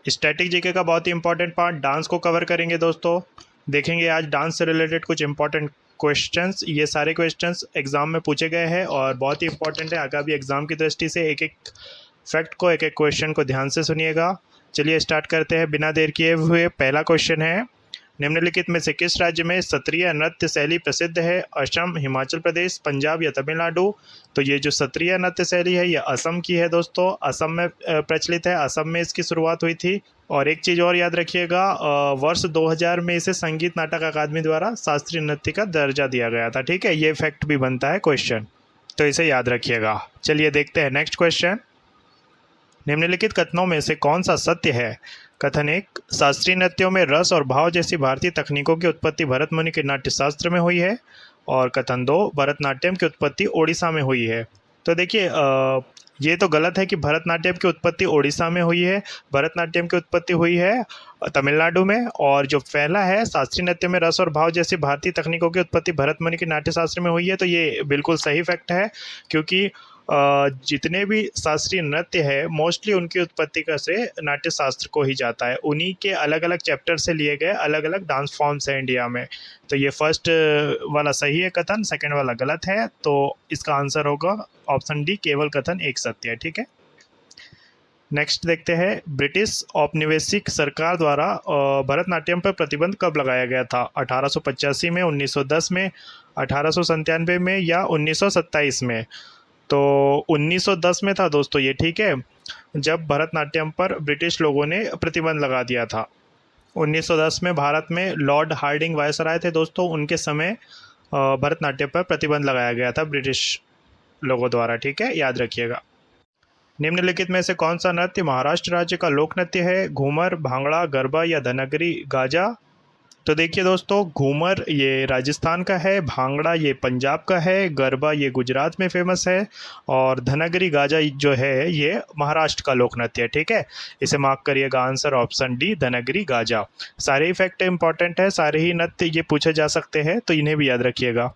Static GK का बहुत ही important part dance को कवर करेंगे दोस्तों। देखेंगे आज डांस से रिलेटेड कुछ इंपॉर्टेंट क्वेश्चंस। ये सारे क्वेश्चंस एग्जाम में पूछे गए हैं और बहुत ही इंपॉर्टेंट है आगामी एग्जाम की दृष्टि से। एक एक फैक्ट को, एक एक क्वेश्चन को ध्यान से सुनिएगा। चलिए स्टार्ट करते हैं बिना देर किए हुए। पहला क्वेश्चन है, निम्नलिखित में से किस राज्य में सत्रिय नृत्य शैली प्रसिद्ध है? असम, हिमाचल प्रदेश, पंजाब या तमिलनाडु? तो ये जो सत्रिय नृत्य शैली है ये असम की है दोस्तों। असम में प्रचलित है, असम में इसकी शुरुआत हुई थी। और एक चीज़ और याद रखिएगा, वर्ष 2000 में इसे संगीत नाटक अकादमी द्वारा शास्त्रीय नृत्य का दर्जा दिया गया था। ठीक है, ये फैक्ट भी बनता है क्वेश्चन, तो इसे याद रखिएगा। चलिए देखते हैं नेक्स्ट क्वेश्चन। निम्नलिखित कथनों में से कौन सा सत्य है? कथन 1, शास्त्रीय नृत्यों में रस और भाव जैसी भारतीय तकनीकों की उत्पत्ति भरत मुनि के नाट्यशास्त्र में हुई है। और कथन 2, भरतनाट्यम की उत्पत्ति ओडिशा में हुई है। तो देखिए ये तो गलत है कि भरतनाट्यम की उत्पत्ति ओडिशा में हुई है। भरतनाट्यम की उत्पत्ति हुई है तमिलनाडु में। और जो पहला है, शास्त्रीय नृत्य में रस और भाव जैसी भारतीय तकनीकों की उत्पत्ति भरत मुनि के नाट्यशास्त्र में हुई है, तो ये बिल्कुल सही फैक्ट है। क्योंकि जितने भी शास्त्रीय नृत्य है मोस्टली उनकी उत्पत्ति का श्रेय नाट्य शास्त्र को ही जाता है। उन्हीं के अलग अलग चैप्टर से लिए गए अलग अलग डांस फॉर्म्स हैं इंडिया में। तो ये फर्स्ट वाला सही है कथन, सेकंड वाला गलत है। तो इसका आंसर होगा ऑप्शन डी, केवल कथन एक सत्य है। ठीक है, नेक्स्ट देखते हैं। ब्रिटिश औपनिवेशिक सरकार द्वारा भरतनाट्यम पर प्रतिबंध कब लगाया गया था? 1885 में, 1910 में, 1897 में या 1927 में? तो 1910 में था दोस्तों ये। ठीक है, जब भरतनाट्यम पर ब्रिटिश लोगों ने प्रतिबंध लगा दिया था। 1910 में भारत में लॉर्ड हार्डिंग वायसराय थे दोस्तों, उनके समय भरतनाट्यम पर प्रतिबंध लगाया गया था ब्रिटिश लोगों द्वारा। ठीक है, याद रखिएगा। निम्नलिखित में से कौन सा नृत्य महाराष्ट्र राज्य का लोक नृत्य है? घूमर, भांगड़ा, गरबा या धनगरी गाजा? तो देखिए दोस्तों, घूमर ये राजस्थान का है, भांगड़ा ये पंजाब का है, गरबा ये गुजरात में फेमस है और धनगरी गाजा जो है ये महाराष्ट्र का लोक नृत्य है। ठीक है, इसे मार्क करिएगा, answer option D, Dhangari Gaza. सारे ही फैक्ट इंपॉर्टेंट है, सारे ही नृत्य ये पूछे जा सकते हैं, तो इन्हें भी याद रखिएगा।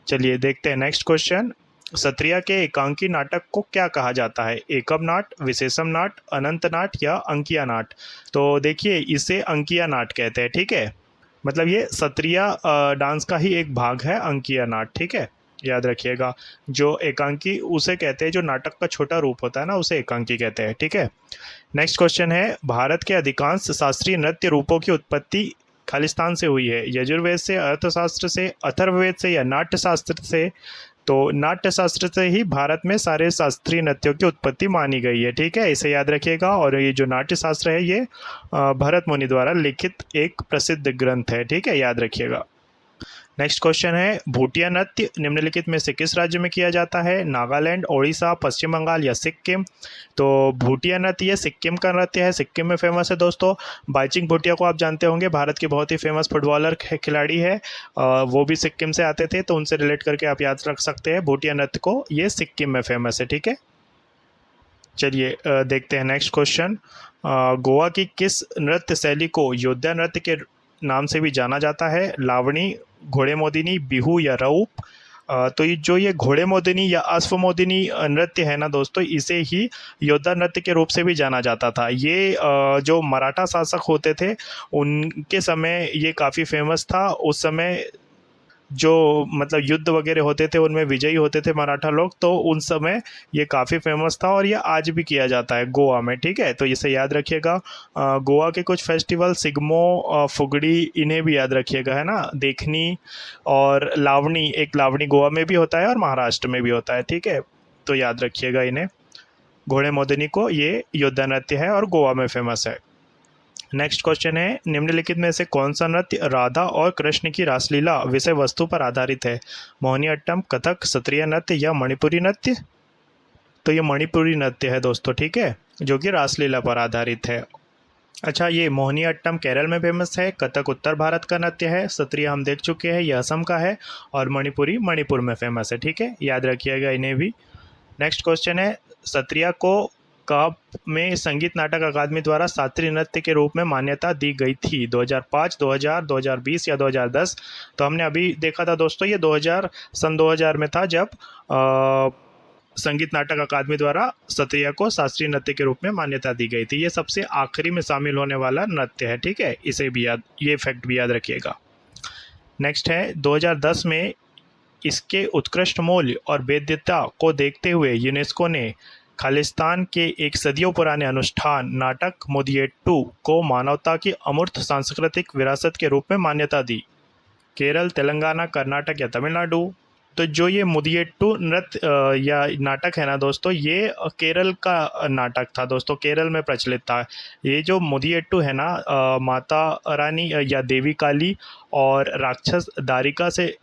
चलिए देखते हैं नेक्स्ट क्वेश्चन। सत्रिया के एकांकी नाटक को क्या कहा जाता है? एकम नाट, विशेषम नाट, अनंत नाट या अंकिया नाट? तो देखिए इसे अंकिया नाट कहते हैं। ठीक है, मतलब ये सत्रिया डांस का ही एक भाग है अंकिया नाट। ठीक है, याद रखिएगा। जो एकांकी उसे कहते हैं, जो नाटक का छोटा रूप होता है ना, उसे एकांकी कहते हैं। ठीक है, नेक्स्ट क्वेश्चन है, भारत के अधिकांश शास्त्रीय नृत्य रूपों की उत्पत्ति खालिस्तान से हुई है? यजुर्वेद से, अर्थशास्त्र से, अथर्ववेद से या नाट्यशास्त्र से? तो नाट्यशास्त्र से ही भारत में सारे शास्त्रीय नृत्यों की उत्पत्ति मानी गई है। ठीक है, इसे याद रखिएगा। और ये जो नाट्यशास्त्र है ये भरत मुनि द्वारा लिखित एक प्रसिद्ध ग्रंथ है। ठीक है, याद रखिएगा। नेक्स्ट क्वेश्चन है, भूटिया नृत्य निम्नलिखित में से किस राज्य में किया जाता है? नागालैंड, ओडिशा, पश्चिम बंगाल या सिक्किम? तो भूटिया नृत्य ये सिक्किम का नृत्य है, सिक्किम में फेमस है दोस्तों। बाइचिंग भूटिया को आप जानते होंगे, भारत के बहुत ही फेमस फुटबॉलर खिलाड़ी है, वो भी सिक्किम से आते थे, तो उनसे रिलेट करके आप याद रख सकते हैं भूटिया नृत्य को, ये सिक्किम में फेमस है। ठीक है, चलिए देखते हैं नेक्स्ट क्वेश्चन। गोवा की किस नृत्य शैली को योद्धा नृत्य के नाम से भी जाना जाता है? लावणी, घोड़े मोदिनी, बिहू या रऊप? तो ये घोड़े मोदिनी या अश्वमोदिनी नृत्य है ना दोस्तों, इसे ही योद्धा नृत्य के रूप से भी जाना जाता था। ये जो मराठा शासक होते थे उनके समय ये काफ़ी फेमस था। उस समय जो मतलब युद्ध वगैरह होते थे उनमें विजयी होते थे मराठा लोग, तो उन समय ये काफ़ी फेमस था और ये आज भी किया जाता है गोवा में। ठीक है, तो इसे याद रखिएगा। गोवा के कुछ फेस्टिवल सिग्मो, फुगड़ी, इन्हें भी याद रखिएगा, है ना। देखनी और लावणी, एक लावणी गोवा में भी होता है और महाराष्ट्र में भी होता है। ठीक है, तो याद रखिएगा इन्हें। घोड़े मोदिनी को ये योद्धा नृत्य है और गोवा में फेमस है। नेक्स्ट क्वेश्चन है, निम्नलिखित में से कौन सा नृत्य राधा और कृष्ण की रासलीला विषय वस्तु पर आधारित है? मोहिनीअट्टम, कथक, सत्रिय नृत्य या मणिपुरी नृत्य? तो ये मणिपुरी नृत्य है दोस्तों। ठीक है, जो कि रासलीला पर आधारित है। अच्छा, ये मोहिनीअट्टम केरल में फेमस है, कथक उत्तर भारत का नृत्य है, सत्रिय हम देख चुके हैं, यह असम का है, और मणिपुरी मणिपुर में फेमस है। ठीक है, याद रखिएगा इन्हें भी। नेक्स्ट क्वेश्चन है, सत्रिया को कब में संगीत नाटक अकादमी द्वारा शास्त्रीय नृत्य के रूप में मान्यता दी गई थी? 2005, 2000, 2020 या 2010? तो हमने अभी देखा था दोस्तों, ये 2000 में था, जब संगीत नाटक अकादमी द्वारा सत्रिया को शास्त्रीय नृत्य के रूप में मान्यता दी गई थी। ये सबसे आखिरी में शामिल होने वाला नृत्य है, ठीक है, इसे भी याद, ये फैक्ट भी याद रखिएगा। नेक्स्ट है 2010 में इसके उत्कृष्ट मूल्य और वैधता को देखते हुए यूनेस्को ने खालिस्तान के एक सदियों पुराने अनुष्ठान नाटक मुदियट्टू को मानवता की अमूर्त सांस्कृतिक विरासत के रूप में मान्यता दी। केरल, तेलंगाना, कर्नाटक या तमिलनाडु। तो जो ये मुदियट्टू नृत्य या नाटक है ना दोस्तों, ये केरल का नाटक था दोस्तों, केरल में प्रचलित था। ये जो मुदियट्टू है ना, माता रानी या देवी काली और राक्षस दारिका से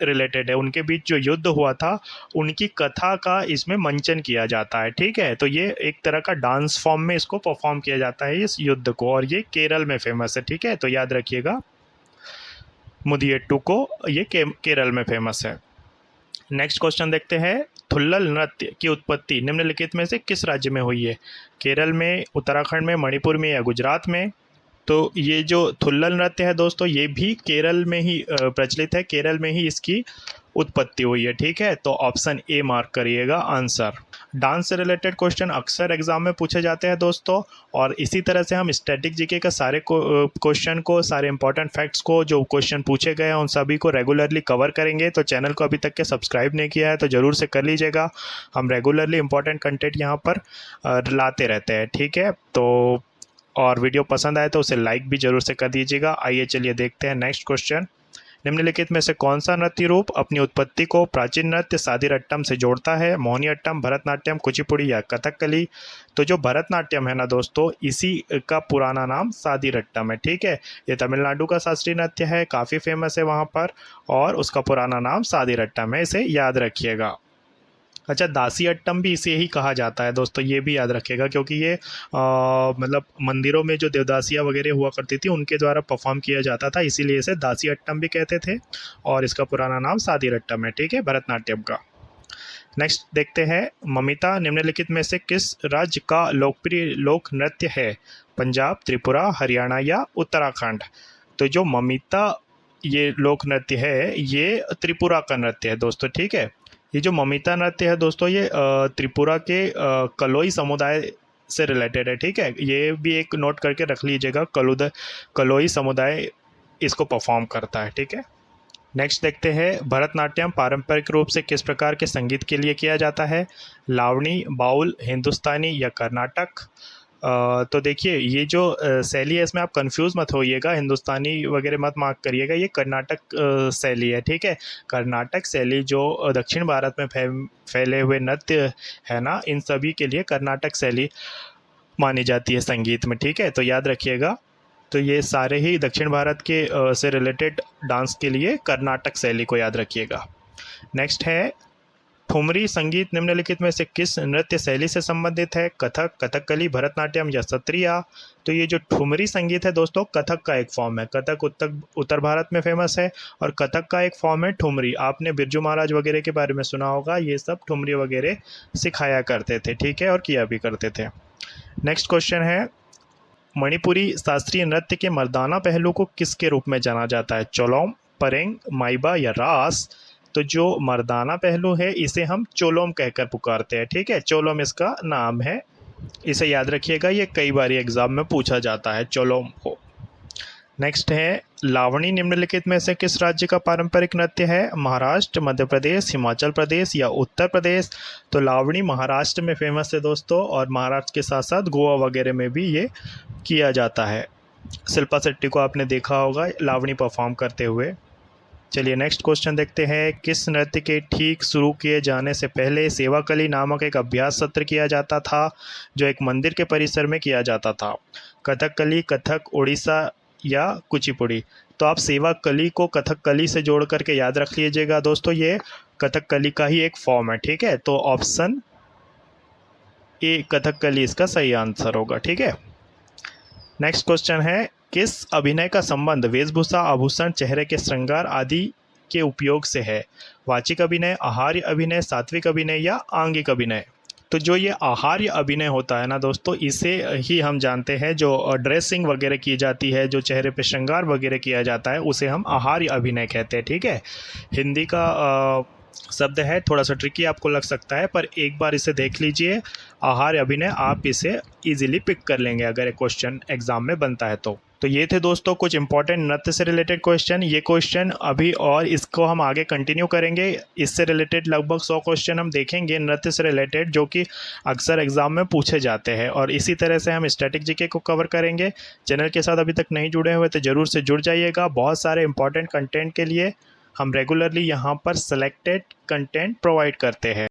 रिलेटेड है। उनके बीच जो युद्ध हुआ था उनकी कथा का इसमें मंचन किया जाता है, ठीक है। तो ये एक तरह का डांस फॉर्म में इसको परफॉर्म किया जाता है इस युद्ध को, और ये केरल में फेमस है, ठीक है। तो याद रखिएगा मुदियट्टू को, ये केरल में फेमस है। नेक्स्ट क्वेश्चन देखते हैं, थुल्लल नृत्य की उत्पत्ति निम्नलिखित में से किस राज्य में हुई है? केरल में, उत्तराखंड में, मणिपुर में या गुजरात में? तो ये जो थुल्लल नृत्य है दोस्तों, ये भी केरल में ही प्रचलित है, केरल में ही इसकी उत्पत्ति हुई है, ठीक है। तो ऑप्शन ए मार्क करिएगा आंसर। डांस से रिलेटेड क्वेश्चन अक्सर एग्जाम में पूछे जाते हैं दोस्तों, और इसी तरह से हम स्टैटिक जीके का सारे क्वेश्चन को, सारे इंपॉर्टेंट फैक्ट्स को, जो क्वेश्चन पूछे गए हैं उन सभी को रेगुलरली कवर करेंगे। तो चैनल को अभी तक के सब्सक्राइब नहीं किया है तो ज़रूर से कर लीजिएगा। हम रेगुलरली इंपॉर्टेंट कंटेंट यहाँ पर लाते रहते हैं, ठीक है। तो और वीडियो पसंद आए तो उसे लाइक भी जरूर से कर दीजिएगा। आइए चलिए देखते हैं नेक्स्ट क्वेश्चन। निम्नलिखित में से कौन सा नृत्य रूप अपनी उत्पत्ति को प्राचीन नृत्य सादीरट्टम से जोड़ता है? मोहिनीअट्टम, भरतनाट्यम, कुचिपुड़ी या कथकली? तो जो भरतनाट्यम है ना दोस्तों, इसी का पुराना नाम सादीरट्टम है, ठीक है। ये तमिलनाडु का शास्त्रीय नृत्य है, काफ़ी फेमस है वहाँ पर, और उसका पुराना नाम सादीरट्टम है, इसे याद रखिएगा। अच्छा, दासी अट्टम भी इसे ही कहा जाता है दोस्तों, ये भी याद रखिएगा, क्योंकि ये मतलब मंदिरों में जो देवदासियाँ वगैरह हुआ करती थी उनके द्वारा परफॉर्म किया जाता था, इसीलिए इसे दासी अट्टम भी कहते थे, और इसका पुराना नाम सादीरट्टम है, ठीक है, भरतनाट्यम का। नेक्स्ट देखते हैं, ममिता निम्नलिखित में से किस राज्य का लोकप्रिय लोक नृत्य है? पंजाब, त्रिपुरा, हरियाणा या उत्तराखंड? तो जो ममिता ये लोक नृत्य है, ये त्रिपुरा का नृत्य है दोस्तों, ठीक है। ये जो ममिता नृत्य है दोस्तों, ये त्रिपुरा के कलोई समुदाय से रिलेटेड है, ठीक है। ये भी एक नोट करके रख लीजिएगा, कलोई समुदाय इसको परफॉर्म करता है, ठीक है। नेक्स्ट देखते हैं, भरतनाट्यम पारंपरिक रूप से किस प्रकार के संगीत के लिए किया जाता है? लावणी, बाउल, हिंदुस्तानी या कर्नाटक? तो देखिए, ये जो शैली है इसमें आप कंफ्यूज मत होइएगा, हिंदुस्तानी वगैरह मत मार्क करिएगा, ये कर्नाटक शैली है, ठीक है। कर्नाटक शैली जो दक्षिण भारत में फैले हुए नृत्य है ना, इन सभी के लिए कर्नाटक शैली मानी जाती है संगीत में, ठीक है। तो याद रखिएगा, तो ये सारे ही दक्षिण भारत के से रिलेटेड डांस के लिए कर्नाटक शैली को याद रखिएगा। नेक्स्ट है, ठुमरी संगीत निम्नलिखित में से किस नृत्य शैली से संबंधित है? कथक, कथकली, भरतनाट्यम या सत्रिया? तो ये जो ठुमरी संगीत है दोस्तों, कथक का एक फॉर्म है। कथक उत्तर भारत में फेमस है, और कथक का एक फॉर्म है ठुमरी। आपने बिरजू महाराज वगैरह के बारे में सुना होगा, ये सब ठुमरी वगैरह सिखाया करते थे, ठीक है, और किया भी करते थे। नेक्स्ट क्वेश्चन है, मणिपुरी शास्त्रीय नृत्य के मर्दाना पहलू को किसके रूप में जाना जाता है? चोलोम, परेंग, माइबा या रास? तो जो मर्दाना पहलू है इसे हम चोलोम कहकर पुकारते हैं, ठीक है, चोलोम इसका नाम है, इसे याद रखिएगा, ये कई बार एग्जाम में पूछा जाता है चोलोम को। नेक्स्ट है, लावणी निम्नलिखित में से किस राज्य का पारंपरिक नृत्य है? महाराष्ट्र, मध्य प्रदेश, हिमाचल प्रदेश या उत्तर प्रदेश? तो लावणी महाराष्ट्र में फेमस है दोस्तों, और महाराष्ट्र के साथ साथ गोवा वगैरह में भी ये किया जाता है। शिल्पा शेट्टी को आपने देखा होगा लावणी परफॉर्म करते हुए। चलिए नेक्स्ट क्वेश्चन देखते हैं, किस नृत्य के ठीक शुरू किए जाने से पहले सेवाकली नामक एक अभ्यास सत्र किया जाता था, जो एक मंदिर के परिसर में किया जाता था? कथकली, कथक, उड़ीसा या कुचिपुड़ी? तो आप सेवाकली को कथकली से जोड़ करके याद रख लीजिएगा दोस्तों, ये कथकली का ही एक फॉर्म है, ठीक है। तो ऑप्शन ए कथकली इसका सही आंसर होगा, ठीक है। नेक्स्ट क्वेश्चन है, किस अभिनय का संबंध वेशभूषा, आभूषण, चेहरे के श्रृंगार आदि के उपयोग से है? वाचिक अभिनय, आहार्य अभिनय, सात्विक अभिनय या आंगिक अभिनय? तो जो ये आहार्य अभिनय होता है ना दोस्तों, इसे ही हम जानते हैं, जो ड्रेसिंग वगैरह की जाती है, जो चेहरे पे श्रृंगार वगैरह किया जाता है, उसे हम आहार्य अभिनय कहते हैं, ठीक है। हिंदी का शब्द है, थोड़ा सा ट्रिकी आपको लग सकता है, पर एक बार इसे देख लीजिए। आहार अभिनय, आप इसे इजीली पिक कर लेंगे अगर एक क्वेश्चन एग्जाम में बनता है तो ये थे दोस्तों कुछ इंपॉर्टेंट नृत्य से रिलेटेड क्वेश्चन। ये क्वेश्चन अभी और इसको हम आगे कंटिन्यू करेंगे। इससे रिलेटेड लगभग 100 क्वेश्चन हम देखेंगे नृत्य से रिलेटेड, जो कि अक्सर एग्जाम में पूछे जाते हैं, और इसी तरह से हम स्टैटिक जीके को कवर करेंगे। चैनल के साथ अभी तक नहीं जुड़े हुए तो ज़रूर से जुड़ जाइएगा। बहुत सारे इंपॉर्टेंट कंटेंट के लिए हम रेगुलरली यहाँ पर सेलेक्टेड कंटेंट प्रोवाइड करते हैं।